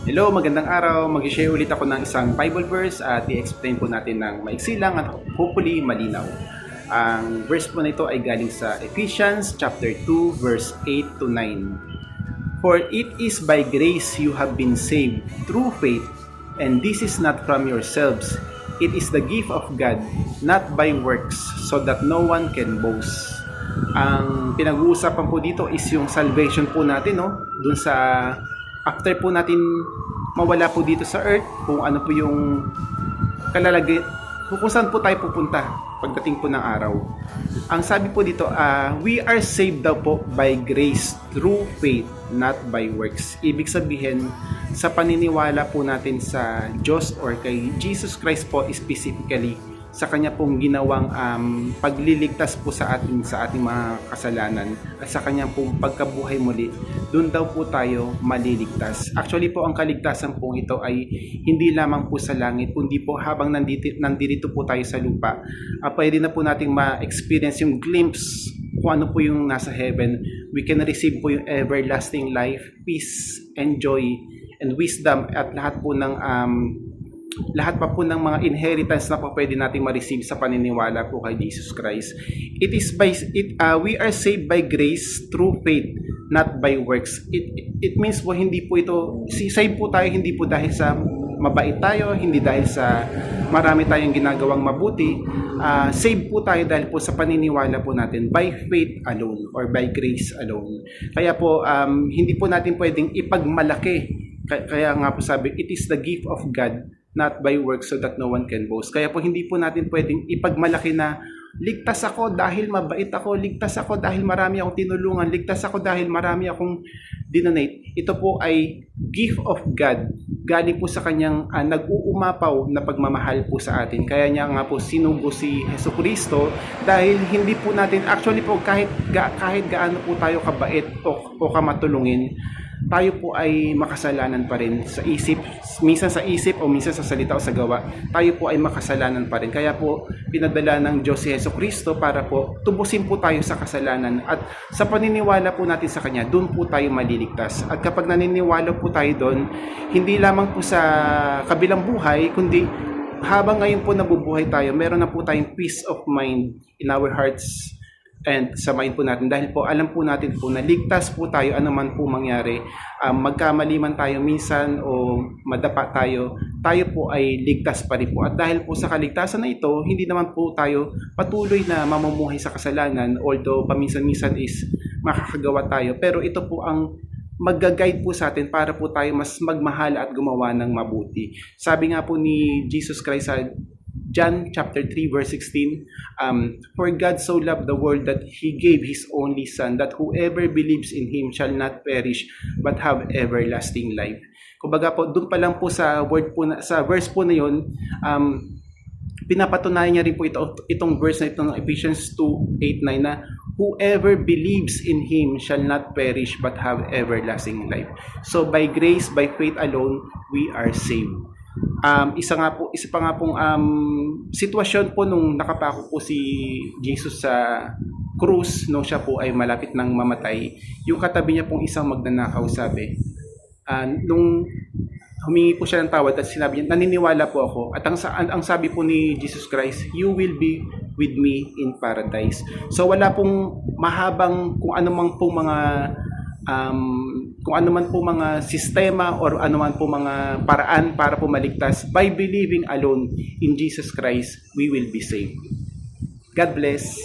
Hello, magandang araw. Mag-share ulit ako ng isang Bible verse at i-explain po natin ng maiksi lang at hopefully malinaw. Ang verse po na ito ay galing sa Ephesians chapter 2 verse 8 to 9. For it is by grace you have been saved through faith, and this is not from yourselves. It is the gift of God, not by works, so that no one can boast. Ang pinag-uusapan po dito is yung salvation po natin, no? Dun sa after po natin mawala po dito sa earth, kung ano po yung kalalagay, kung saan po tayo pupunta pagdating po ng araw. Ang sabi po dito, we are saved daw po by grace through faith, not by works. Ibig sabihin, sa paniniwala po natin sa Diyos or kay Jesus Christ po specifically, sa kanya pong ginawang pagliligtas po sa ating mga kasalanan at sa kanya pong pagkabuhay muli, doon daw po tayo maliligtas. Actually po, ang kaligtasan po ito ay hindi lamang po sa langit, kundi po habang nandito po tayo sa lupa. Pwede na po nating ma-experience yung glimpse kung ano po yung nasa heaven. We can receive po yung everlasting life, peace, and joy, and wisdom, at lahat pa po ng mga inheritance na po pwede nating ma-receive sa paniniwala po kay Jesus Christ. We are saved by grace through faith, not by works. It means po hindi po ito, save po tayo hindi po dahil sa mabait tayo, hindi dahil sa marami tayong ginagawang mabuti. Save po tayo dahil po sa paniniwala po natin by faith alone or by grace alone. Kaya po hindi po natin pwedeng ipagmalaki. Kaya nga po sabi, it is the gift of God, not by works, so that no one can boast. Kaya po hindi po natin pwedeng ipagmalaki na ligtas ako dahil mabait ako, ligtas ako dahil marami akong tinulungan, ligtas ako dahil marami akong dinonate. Ito po ay gift of God. Galing po sa kanyang nag-uumapaw na pagmamahal po sa atin. Kaya niya nga po sinugo si Jesucristo dahil hindi po natin, actually po kahit gaano po tayo kabait o kamatulungin, tayo po ay makasalanan pa rin sa isip, minsan sa isip o minsan sa salita o sa gawa, tayo po ay makasalanan pa rin. Kaya po pinadala ng Diyos si Jesucristo para po tubusin po tayo sa kasalanan, at sa paniniwala po natin sa Kanya, doon po tayo maliligtas. At kapag naniniwala po tayo doon, hindi lamang po sa kabilang buhay, kundi habang ngayon po nabubuhay tayo, meron na po tayong peace of mind in our hearts and sa mind po natin, dahil po alam po natin po na ligtas po tayo anuman po mangyari. Magkamali man tayo minsan o madapa tayo po ay ligtas pa rin po. At dahil po sa kaligtasan na ito, hindi naman po tayo patuloy na mamumuhay sa kasalanan, although paminsan-minsan is makakagawa tayo, pero ito po ang mag-guide po sa atin para po tayo mas magmahal at gumawa ng mabuti. Sabi nga po ni Jesus Christ sa John chapter 3 verse 16, for God so loved the world that He gave His only Son, that whoever believes in Him shall not perish but have everlasting life. Kumbaga po, doon pa lang po sa verse po na yun, pinapatunayan niya rin po itong verse na itong Ephesians 2:8-9 na whoever believes in Him shall not perish but have everlasting life. So by grace, by faith alone, we are saved. Isa pa nga pong sitwasyon po nung nakapako po si Jesus sa krus, nung siya po ay malapit ng mamatay, yung katabi niya pong isang magnanakaw, sabi, nung humingi po siya ng tawad at sinabi niya, naniniwala po ako, at ang sabi po ni Jesus Christ, you will be with me in paradise. So wala pong mahabang kung ano man po mga sistema or ano man po mga paraan para po maligtas. By believing alone in Jesus Christ, we will be saved. God bless.